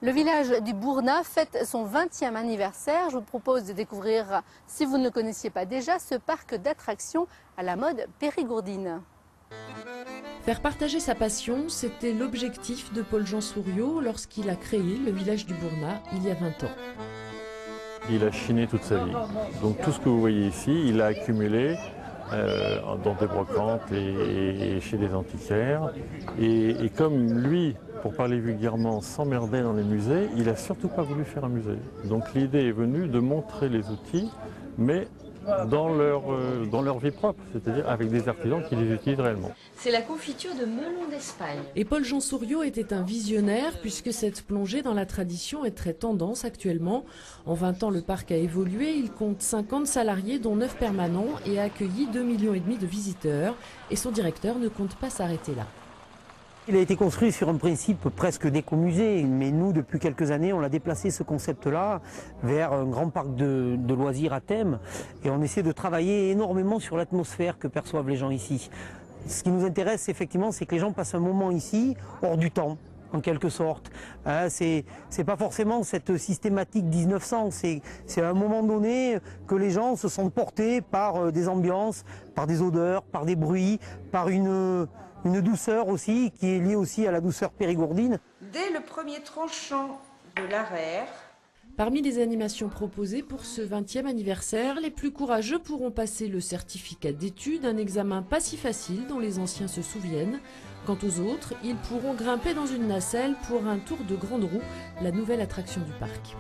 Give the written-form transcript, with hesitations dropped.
Le village du Bournat fête son 20e anniversaire. Je vous propose de découvrir, si vous ne le connaissiez pas déjà, ce parc d'attractions à la mode périgourdine. Faire partager sa passion, c'était l'objectif de Paul-Jean Souriau lorsqu'il a créé le village du Bournat il y a 20 ans. Il a chiné toute sa vie. Donc tout ce que vous voyez ici, il a accumulé dans des brocantes et chez des antiquaires. Et comme lui, pour parler vulgairement, s'emmerdait dans les musées, il n'a surtout pas voulu faire un musée. Donc l'idée est venue de montrer les outils, mais dans leur vie propre, c'est-à-dire avec des artisans qui les utilisent réellement. C'est la confiture de melon d'Espagne. Et Paul-Jean Souriau était un visionnaire puisque cette plongée dans la tradition est très tendance actuellement. En 20 ans, le parc a évolué, il compte 50 salariés dont 9 permanents et a accueilli 2,5 millions de visiteurs. Et son directeur ne compte pas s'arrêter là. Il a été construit sur un principe presque d'écomusée, mais nous, depuis quelques années, on a déplacé ce concept-là vers un grand parc de loisirs à thème et on essaie de travailler énormément sur l'atmosphère que perçoivent les gens ici. Ce qui nous intéresse, effectivement, c'est que les gens passent un moment ici, hors du temps, en quelque sorte. C'est pas forcément cette systématique 1900, c'est à un moment donné que les gens se sentent portés par des ambiances, par des odeurs, par des bruits, par une douceur aussi, qui est liée aussi à la douceur périgourdine. Dès le premier tranchant de l'ARER, Parmi les animations proposées pour ce 20e anniversaire, les plus courageux pourront passer le certificat d'études, un examen pas si facile dont les anciens se souviennent. Quant aux autres, ils pourront grimper dans une nacelle pour un tour de grande roue, la nouvelle attraction du parc.